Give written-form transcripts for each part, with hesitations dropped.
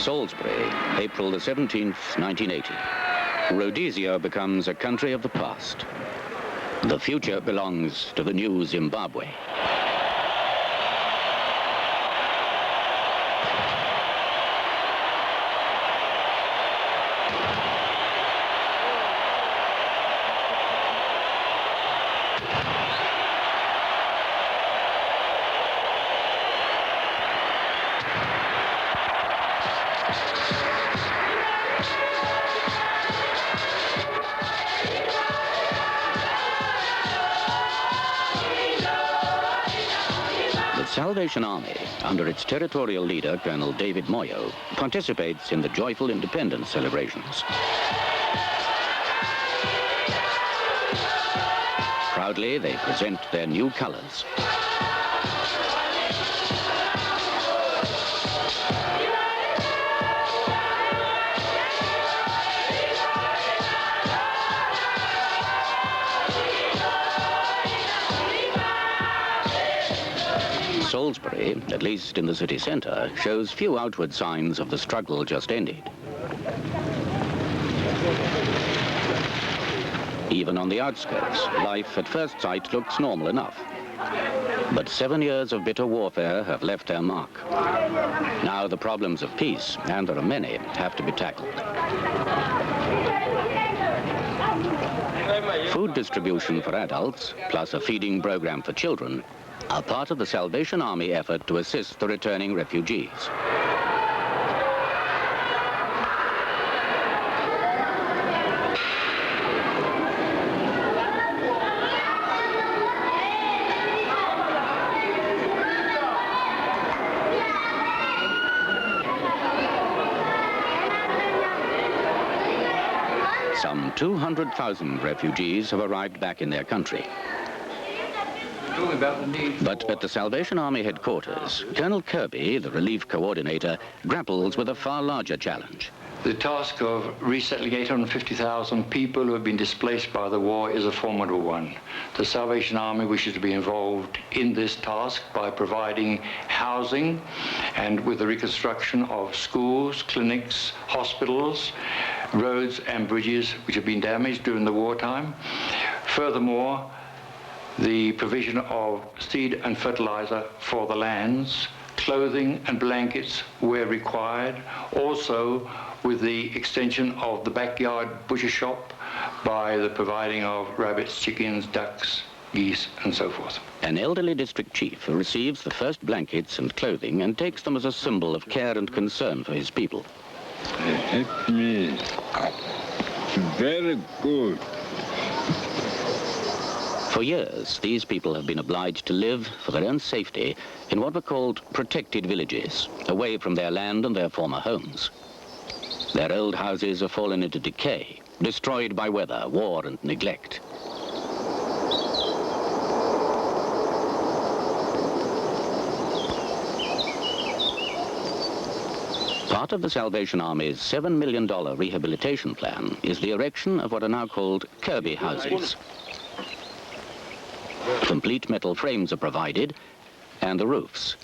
Salisbury, April the 17th, 1980. Rhodesia becomes a country of the past. The future belongs to the new Zimbabwe. The Salvation Army, under its territorial leader, Colonel David Moyo, participates in the joyful independence celebrations. Proudly, they present their new colors. Salisbury, at least in the city centre, shows few outward signs of the struggle just ended. Even on the outskirts, life at first sight looks normal enough. But 7 years of bitter warfare have left their mark. Now the problems of peace, and there are many, have to be tackled. Food distribution for adults, plus a feeding program for children, are part of the Salvation Army effort to assist the returning refugees. Some 200,000 refugees have arrived back in their country. But at the Salvation Army headquarters, Colonel Kirby, the relief coordinator, grapples with a far larger challenge. The task of resettling 850,000 people who have been displaced by the war is a formidable one. The Salvation Army wishes to be involved in this task by providing housing and with the reconstruction of schools, clinics, hospitals, roads and bridges which have been damaged during the wartime. Furthermore, the provision of seed and fertilizer for the lands, clothing and blankets where required, also with the extension of the backyard butcher shop by the providing of rabbits, chickens, ducks, geese and so forth. An elderly district chief receives the first blankets and clothing and takes them as a symbol of care and concern for his people. Help me. Very good. For years, these people have been obliged to live for their own safety in what were called protected villages, away from their land and their former homes. Their old houses have fallen into decay, destroyed by weather, war and neglect. Part of the Salvation Army's $7 million rehabilitation plan is the erection of what are now called Kirby houses. Complete metal frames are provided, and the roofs.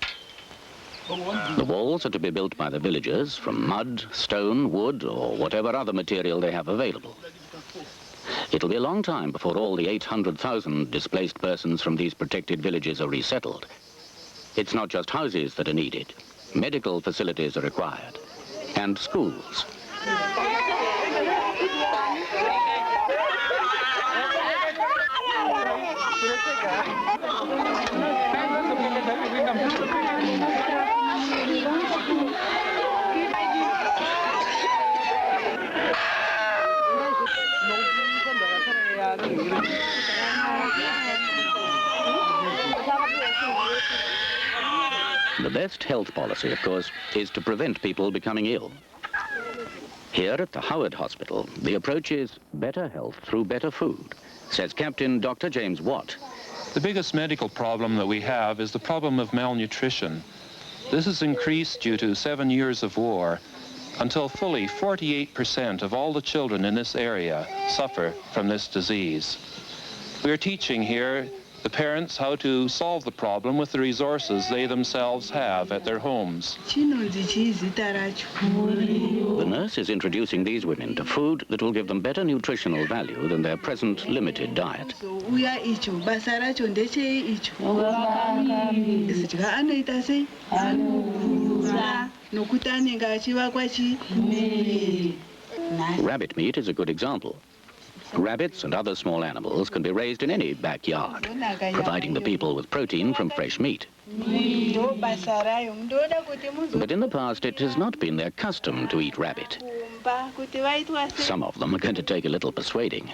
The walls are to be built by the villagers from mud, stone, wood, or whatever other material they have available. It'll be a long time before all the 800,000 displaced persons from these protected villages are resettled. It's not just houses that are needed. Medical facilities are required, and schools. The best health policy, of course, is to prevent people becoming ill. Here at the Howard Hospital, the approach is better health through better food, says Captain Dr. James Watt. The biggest medical problem that we have is the problem of malnutrition. This has increased due to 7 years of war, until fully 48% of all the children in this area suffer from this disease. We are teaching here the parents how to solve the problem with the resources they themselves have at their homes. The nurse is introducing these women to food that will give them better nutritional value than their present limited diet. Rabbit meat is a good example. Rabbits and other small animals can be raised in any backyard, providing the people with protein from fresh meat. But in the past, it has not been their custom to eat rabbit. Some of them are going to take a little persuading.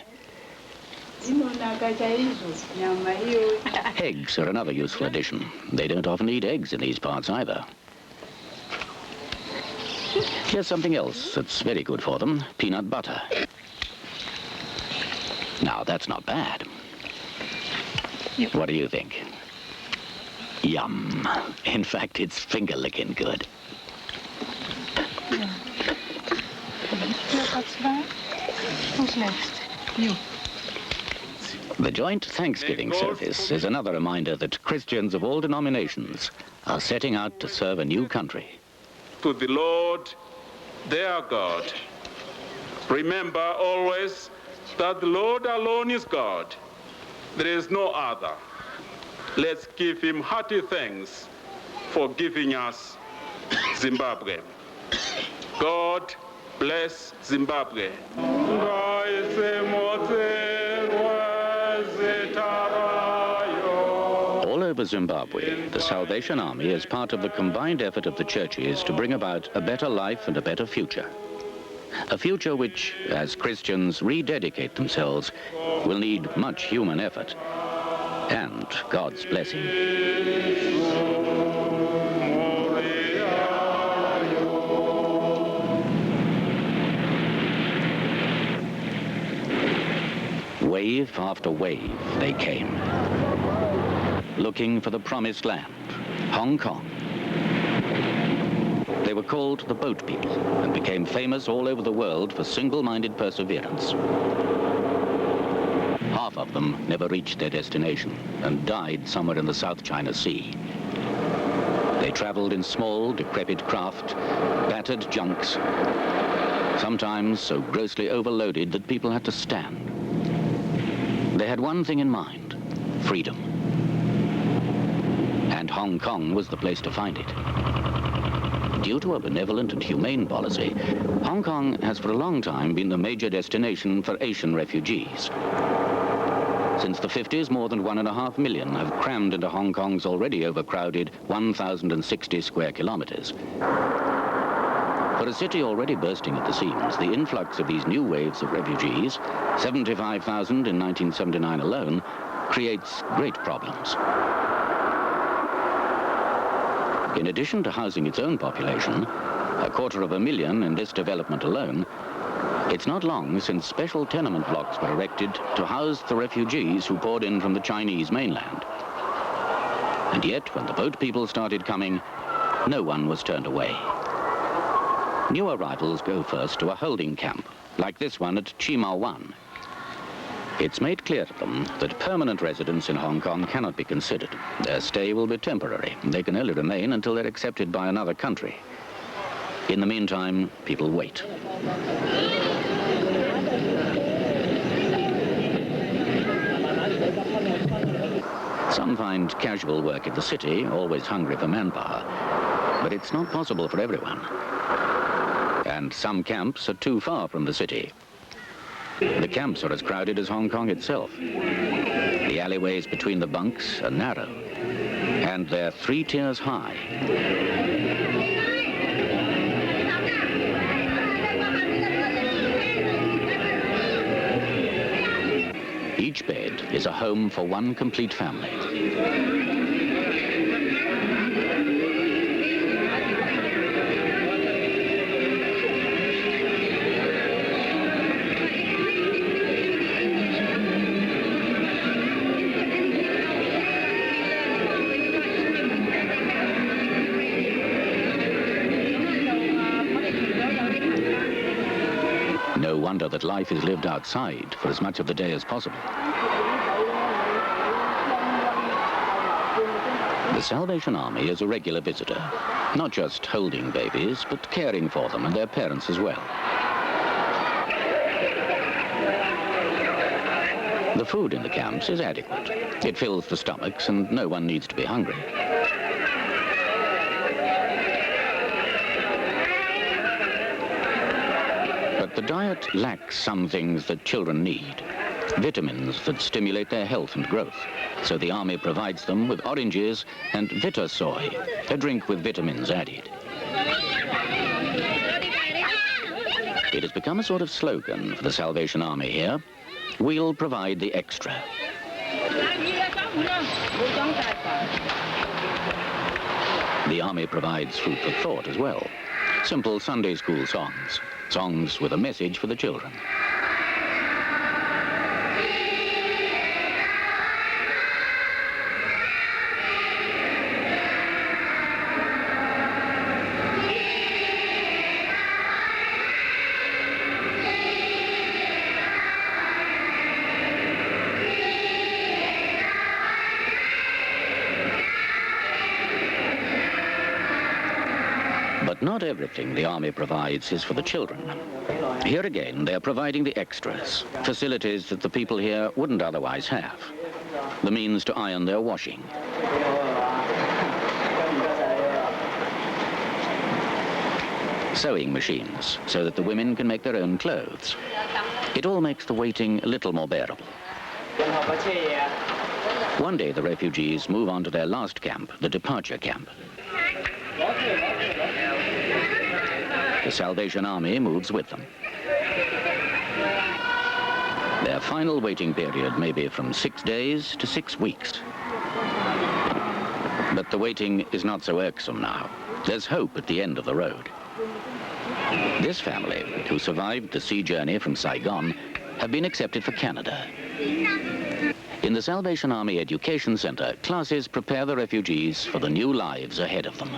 Eggs are another useful addition. They don't often eat eggs in these parts either. Here's something else that's very good for them, peanut butter. Now, that's not bad. Yep. What do you think? Yum. In fact, it's finger-licking good. The joint Thanksgiving service is another reminder that Christians of all denominations are setting out to serve a new country. To the Lord, their God. Remember always that the Lord alone is God. There is no other. Let's give him hearty thanks for giving us Zimbabwe. God bless Zimbabwe. All over Zimbabwe, the Salvation Army is part of the combined effort of the churches to bring about a better life and a better future. A future which, as Christians rededicate themselves, will need much human effort and God's blessing. Wave after wave they came, looking for the promised land, Hong Kong. They were called the Boat People and became famous all over the world for single-minded perseverance. Half of them never reached their destination and died somewhere in the South China Sea. They traveled in small, decrepit craft, battered junks, sometimes so grossly overloaded that people had to stand. They had one thing in mind: freedom. And Hong Kong was the place to find it. Due to a benevolent and humane policy, Hong Kong has for a long time been the major destination for Asian refugees. Since the 50s, more than 1.5 million have crammed into Hong Kong's already overcrowded 1,060 square kilometers. For a city already bursting at the seams, the influx of these new waves of refugees, 75,000 in 1979 alone, creates great problems. In addition to housing its own population, 250,000 in this development alone, it's not long since special tenement blocks were erected to house the refugees who poured in from the Chinese mainland. And yet, when the boat people started coming, no one was turned away. New arrivals go first to a holding camp, like this one at Chi Ma Wan. It's made clear to them that permanent residence in Hong Kong cannot be considered. Their stay will be temporary. They can only remain until they're accepted by another country. In the meantime, people wait. Some find casual work in the city, always hungry for manpower. But it's not possible for everyone. And some camps are too far from the city. The camps are as crowded as Hong Kong itself. The alleyways between the bunks are narrow, and they're 3 tiers high. Each bed is a home for one complete family. No wonder that life is lived outside for as much of the day as possible. The Salvation Army is a regular visitor, not just holding babies, but caring for them and their parents as well. The food in the camps is adequate. It fills the stomachs and no one needs to be hungry. But the diet lacks some things that children need. Vitamins that stimulate their health and growth. So the army provides them with oranges and Vita Soy, a drink with vitamins added. It has become a sort of slogan for the Salvation Army here. We'll provide the extra. The army provides food for thought as well. Simple Sunday school songs. Songs with a message for the children. But not everything the army provides is for the children. Here again, they're providing the extras, facilities that the people here wouldn't otherwise have. The means to iron their washing. Sewing machines, so that the women can make their own clothes. It all makes the waiting a little more bearable. One day the refugees move on to their last camp, the departure camp. The Salvation Army moves with them. Their final waiting period may be from 6 days to 6 weeks. But the waiting is not so irksome now. There's hope at the end of the road. This family, who survived the sea journey from Saigon, have been accepted for Canada. In the Salvation Army Education Center, classes prepare the refugees for the new lives ahead of them.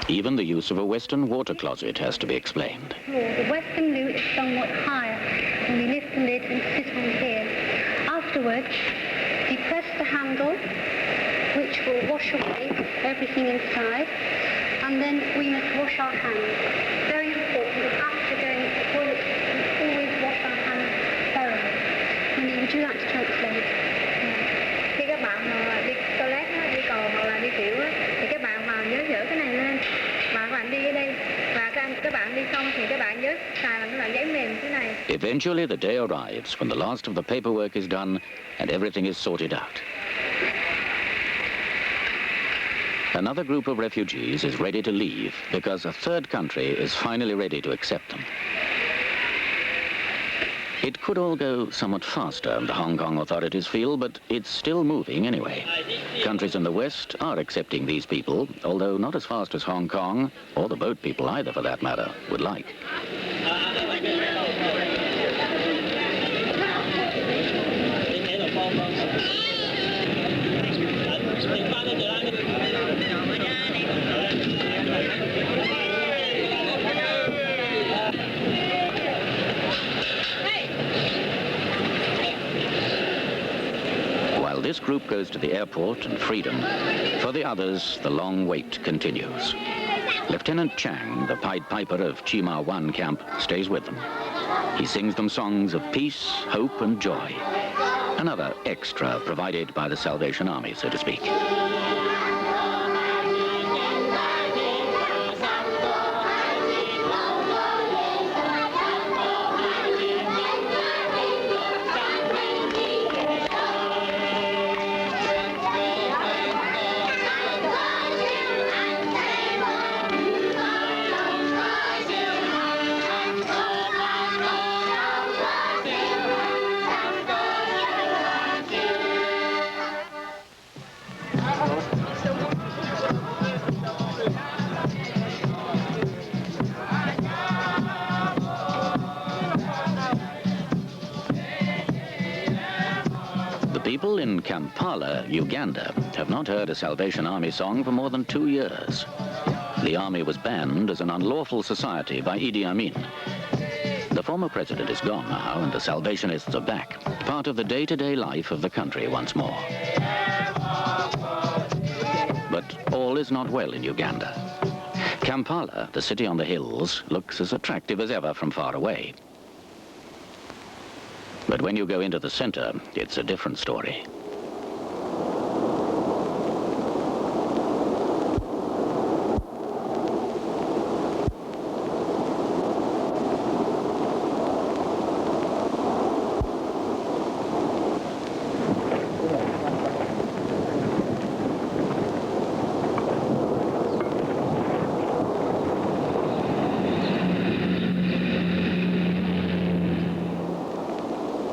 Even the use of a Western water closet has to be explained. The Western loo is somewhat higher, and we lift the lid and sit on here. Afterwards, depress the handle, which will wash away everything inside, and then we must wash our hands. Very important, after going to the toilet, we always wash our hands thoroughly. Minnie, would you like to translate? Khi các bạn đi toilet, đi cầu hoặc là đi tiểu thì các bạn mà nhớ dỡ cái này lên, và các bạn đi ở đây và các bạn đi xong thì các bạn nhớ xài bằng cái loại giấy mềm thế này. Eventually the day arrives when the last of the paperwork is done and everything is sorted out. Another group of refugees is ready to leave because a third country is finally ready to accept them. It could all go somewhat faster, the Hong Kong authorities feel, but it's still moving anyway. Countries in the West are accepting these people, although not as fast as Hong Kong, or the boat people either for that matter, would like. This group goes to the airport and freedom. For the others, the long wait continues. Lieutenant Chang, the Pied Piper of Chi Ma Wan camp, stays with them. He sings them songs of peace, hope, and joy. Another extra provided by the Salvation Army, so to speak. People in Kampala, Uganda, have not heard a Salvation Army song for more than 2 years. The army was banned as an unlawful society by Idi Amin. The former president is gone now, and the Salvationists are back, part of the day-to-day life of the country once more. But all is not well in Uganda. Kampala, the city on the hills, looks as attractive as ever from far away. But when you go into the center, it's a different story.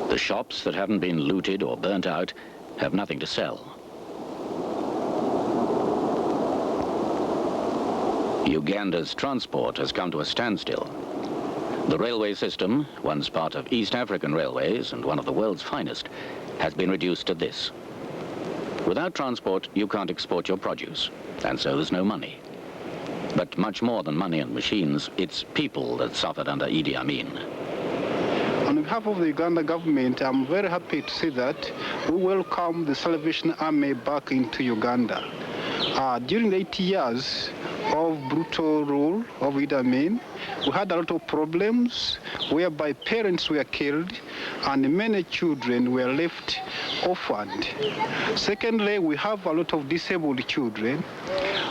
The shops that haven't been looted or burnt out have nothing to sell. Uganda's transport has come to a standstill. The railway system, once part of East African Railways and one of the world's finest, has been reduced to this. Without transport, you can't export your produce, and so there's no money. But much more than money and machines, it's people that suffered under Idi Amin. On behalf of the Uganda government, I'm very happy to say that we welcome the Salvation Army back into Uganda. During the 80 years of brutal rule of Idi Amin, we had a lot of problems whereby parents were killed and many children were left orphaned. Secondly, we have a lot of disabled children.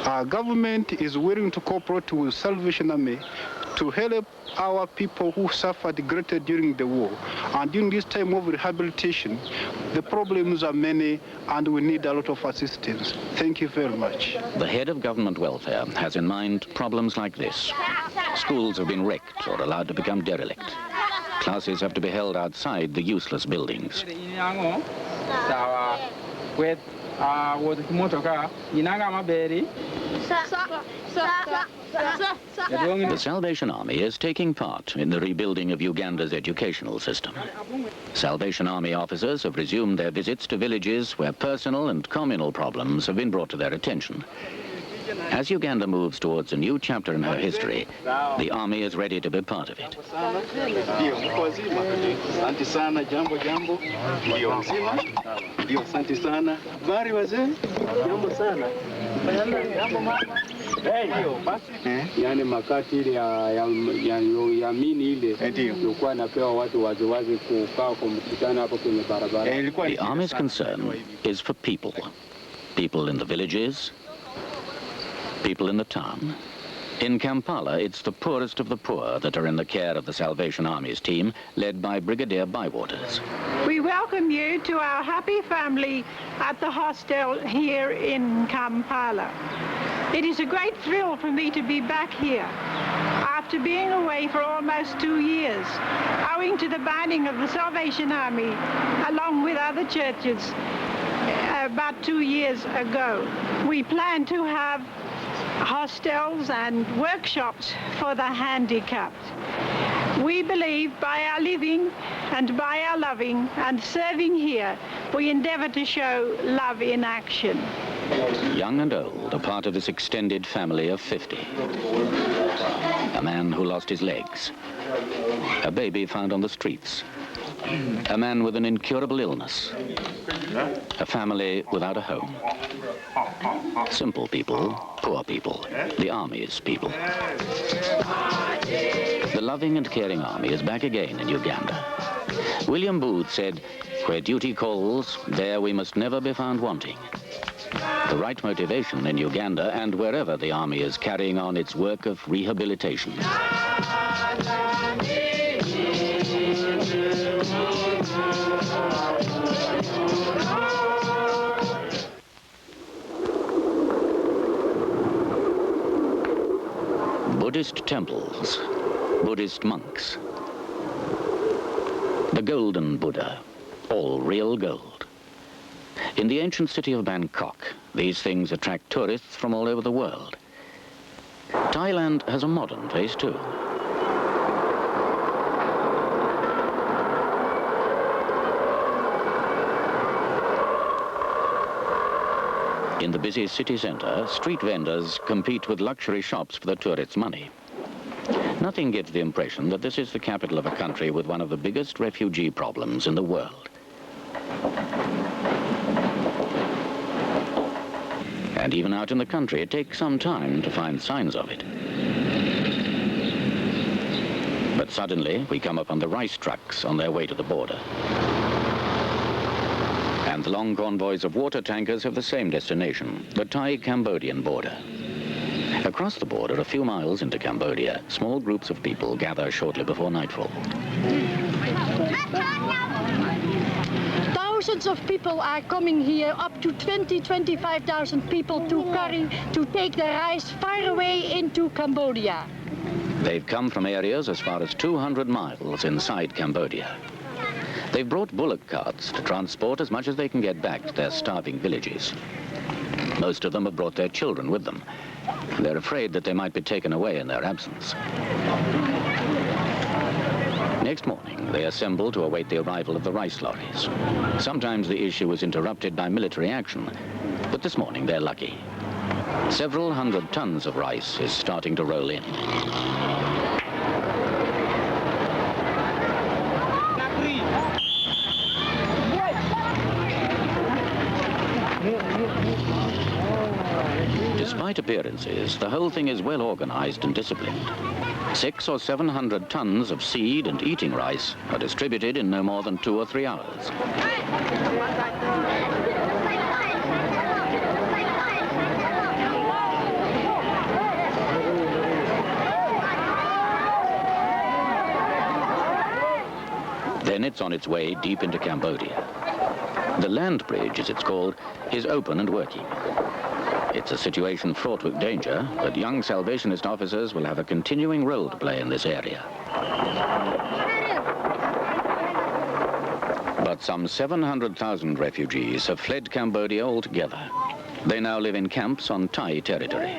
Our government is willing to cooperate with Salvation Army to help our people who suffered greatly during the war. And during this time of rehabilitation, the problems are many and we need a lot of assistance. Thank you very much. The head of government welfare has in mind problems like this. Schools have been wrecked or allowed to become derelict. Classes have to be held outside the useless buildings. The Salvation Army is taking part in the rebuilding of Uganda's educational system. Salvation Army officers have resumed their visits to villages where personal and communal problems have been brought to their attention. As Uganda moves towards a new chapter in her history, the army is ready to be part of it. Yani makati ya mini ile ilikuwa napewa watu waziwazi kukaa kumkutana hapo kwenye barabara. The army's concern is for people. People in the villages, people in the town. In Kampala, it's the poorest of the poor that are in the care of the Salvation Army's team, led by Brigadier Bywaters. We welcome you to our happy family at the hostel here in Kampala. It is a great thrill for me to be back here after being away for almost 2 years, owing to the banning of the Salvation Army, along with other churches, about 2 years ago. We plan to have hostels and workshops for the handicapped. We believe by our living and by our loving and serving here, we endeavor to show love in action. Young and old are part of this extended family of 50. A man who lost his legs. A baby found on the streets. A man with an incurable illness. A family without a home. Simple people, poor people, the army's people. The loving and caring army is back again in Uganda. William Booth said, "Where duty calls, there we must never be found wanting." The right motivation in Uganda and wherever the army is carrying on its work of rehabilitation. Buddhist temples, Buddhist monks. The golden Buddha, all real gold. In the ancient city of Bangkok, these things attract tourists from all over the world. Thailand has a modern face too. In the busy city centre, street vendors compete with luxury shops for the tourists' money. Nothing gives the impression that this is the capital of a country with one of the biggest refugee problems in the world. And even out in the country, it takes some time to find signs of it. But suddenly, we come upon the rice trucks on their way to the border. And the long convoys of water tankers have the same destination, the Thai-Cambodian border. Across the border, a few miles into Cambodia, small groups of people gather shortly before nightfall. Thousands of people are coming here, up to 25,000 people to take the rice far away into Cambodia. They've come from areas as far as 200 miles inside Cambodia. They've brought bullock carts to transport as much as they can get back to their starving villages. Most of them have brought their children with them. They're afraid that they might be taken away in their absence. Next morning, they assemble to await the arrival of the rice lorries. Sometimes the issue is interrupted by military action, but this morning they're lucky. Several hundred tons of rice is starting to roll in. Despite appearances, the whole thing is well organized and disciplined. 600 or 700 tons of seed and eating rice are distributed in no more than 2 or 3 hours. Then it's on its way deep into Cambodia. The land bridge, as it's called, is open and working. It's a situation fraught with danger, but young Salvationist officers will have a continuing role to play in this area. But some 700,000 refugees have fled Cambodia altogether. They now live in camps on Thai territory.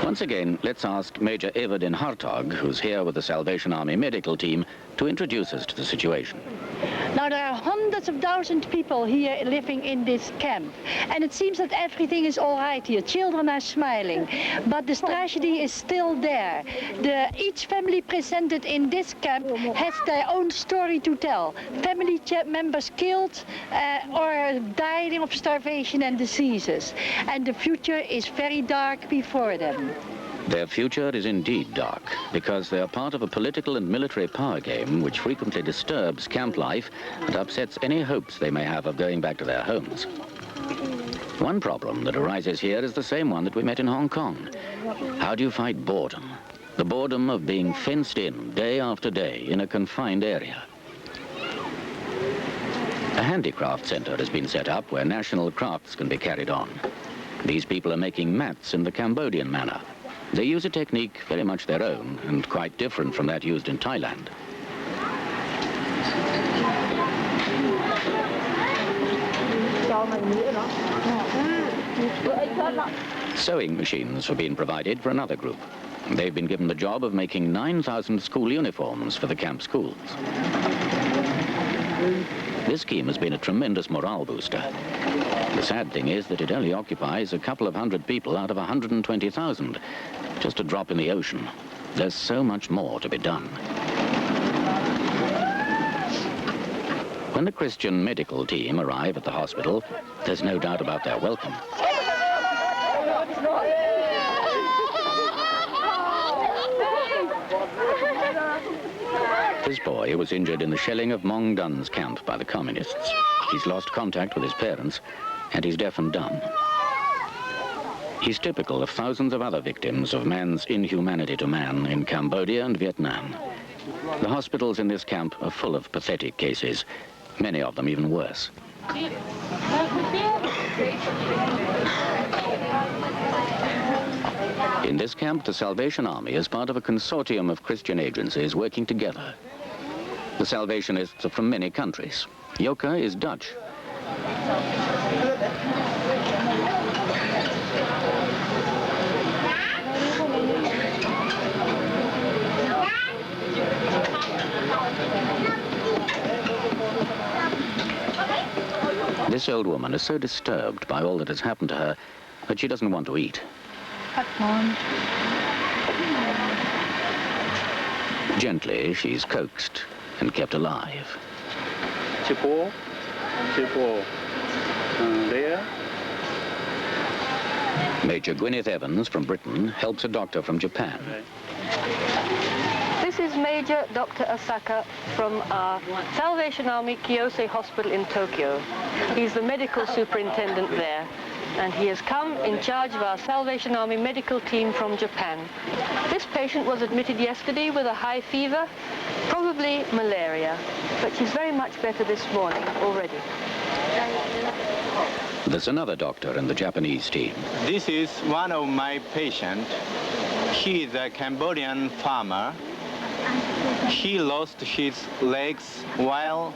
Once again, let's ask Major Everden Hartog, who's here with the Salvation Army medical team, to introduce us to the situation. Now, there are hundreds of thousands of people here living in this camp. And it seems that everything is all right here. Children are smiling. But the tragedy is still there. Each family presented in this camp has their own story to tell. Family members killed or dying of starvation and diseases. And the future is very dark before them. Their future is indeed dark, because they are part of a political and military power game which frequently disturbs camp life and upsets any hopes they may have of going back to their homes. One problem that arises here is the same one that we met in Hong Kong. How do you fight boredom? The boredom of being fenced in day after day in a confined area. A handicraft center has been set up where national crafts can be carried on. These people are making mats in the Cambodian manner. They use a technique very much their own and quite different from that used in Thailand. Sewing machines have been provided for another group. They've been given the job of making 9,000 school uniforms for the camp schools. This scheme has been a tremendous morale booster. The sad thing is that it only occupies a couple of hundred people out of 120,000. Just a drop in the ocean. There's so much more to be done. When the Christian medical team arrive at the hospital, there's no doubt about their welcome. This boy was injured in the shelling of Mong Dun's camp by the communists. He's lost contact with his parents, and he's deaf and dumb. He's typical of thousands of other victims of man's inhumanity to man in Cambodia and Vietnam. The hospitals in this camp are full of pathetic cases, many of them even worse. In this camp, the Salvation Army is part of a consortium of Christian agencies working together. The Salvationists are from many countries. Yoka is Dutch. This old woman is so disturbed by all that has happened to her that she doesn't want to eat. Gently, she's coaxed and kept alive. There. Major Gwyneth Evans from Britain helps a doctor from Japan. This is Major Dr. Asaka from our Salvation Army Kyosei Hospital in Tokyo. He's the medical superintendent there, and he has come in charge of our Salvation Army medical team from Japan. This patient was admitted yesterday with a high fever, probably malaria, but she's very much better this morning already. There's another doctor in the Japanese team. This is one of my patients. He is a Cambodian farmer. He lost his legs while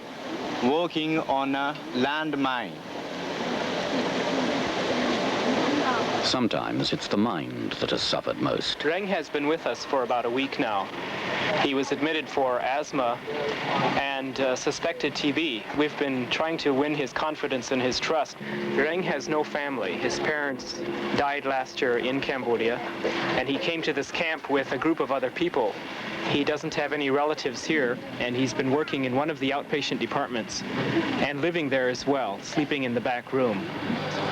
walking on a landmine. Sometimes it's the mind that has suffered most. Reng has been with us for about a week now. He was admitted for asthma and suspected TB. We've been trying to win his confidence and his trust. Reng has no family. His parents died last year in Cambodia, and he came to this camp with a group of other people. He doesn't have any relatives here, and he's been working in one of the outpatient departments and living there as well, sleeping in the back room.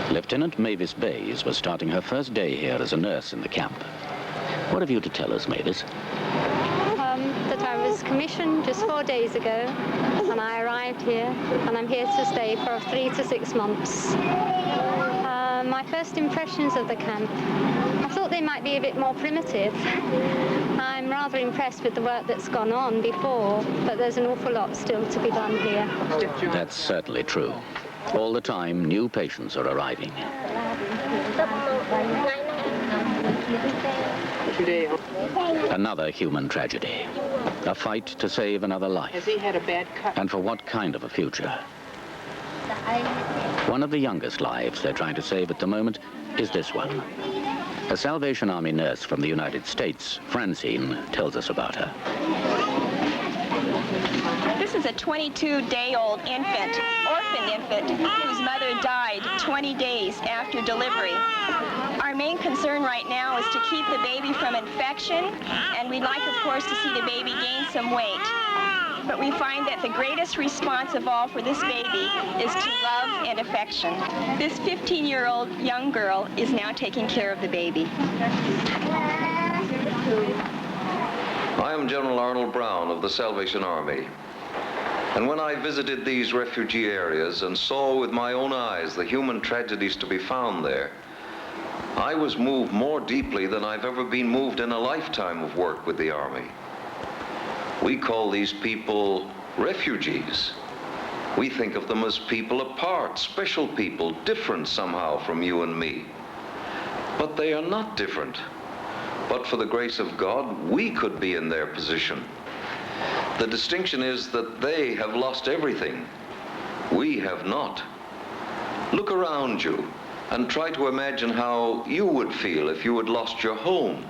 Lieutenant Mavis Bays was starting her first day here as a nurse in the camp. What have you to tell us, Mavis? That I was commissioned just 4 days ago, and I arrived here, and I'm here to stay for 3 to 6 months. My first impressions of the camp, I thought they might be a bit more primitive. I'm rather impressed with the work that's gone on before, but there's an awful lot still to be done here. That's certainly true. All the time, new patients are arriving. Another human tragedy. A fight to save another life. Has he had a bad cut? And for what kind of a future? One of the youngest lives they're trying to save at the moment is this one. A Salvation Army nurse from the United States, Francine, tells us about her. This is a 22-day-old infant, orphan infant, whose mother died 20 days after delivery. Our main concern right now is to keep the baby from infection, and we'd like, of course, to see the baby gain some weight. But we find that the greatest response of all for this baby is to love and affection. This 15-year-old young girl is now taking care of the baby. I am General Arnold Brown of the Salvation Army. And when I visited these refugee areas and saw with my own eyes the human tragedies to be found there, I was moved more deeply than I've ever been moved in a lifetime of work with the Army. We call these people refugees. We think of them as people apart, special people, different somehow from you and me. But they are not different. But for the grace of God, we could be in their position. The distinction is that they have lost everything. We have not. Look around you and try to imagine how you would feel if you had lost your home.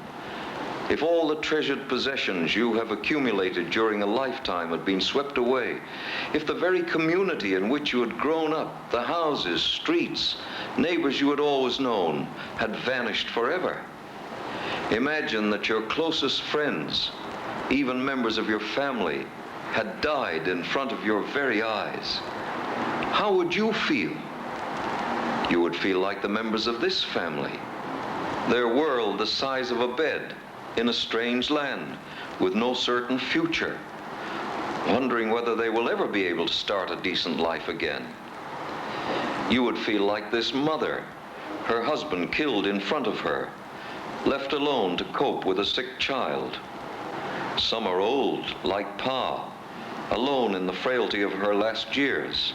If all the treasured possessions you have accumulated during a lifetime had been swept away, if the very community in which you had grown up, the houses, streets, neighbors you had always known, had vanished forever. Imagine that your closest friends, even members of your family, had died in front of your very eyes. How would you feel? You would feel like the members of this family. Their world the size of a bed, in a strange land, with no certain future, wondering whether they will ever be able to start a decent life again. You would feel like this mother, her husband killed in front of her, left alone to cope with a sick child. Some are old, like Pa, alone in the frailty of her last years,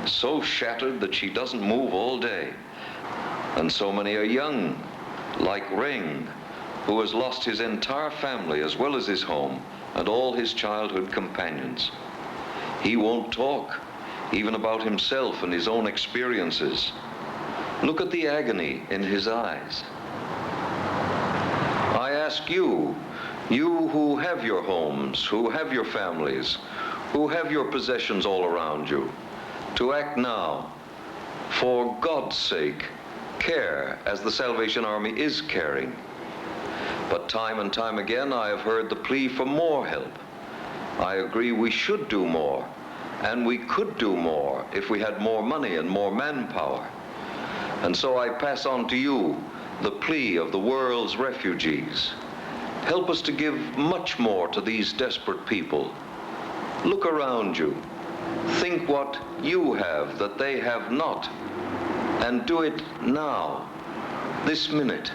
so shattered that she doesn't move all day. And so many are young, like Reng, who has lost his entire family as well as his home and all his childhood companions. He won't talk, even about himself and his own experiences. Look at the agony in his eyes. I ask you, you who have your homes, who have your families, who have your possessions all around you, to act now For God's sake, care as the Salvation Army is caring. But time and time again, I have heard the plea for more help. I agree we should do more, and we could do more if we had more money and more manpower. And so I pass on to you the plea of the world's refugees. Help us to give much more to these desperate people. Look around you. Think what you have that they have not. And do it now, this minute.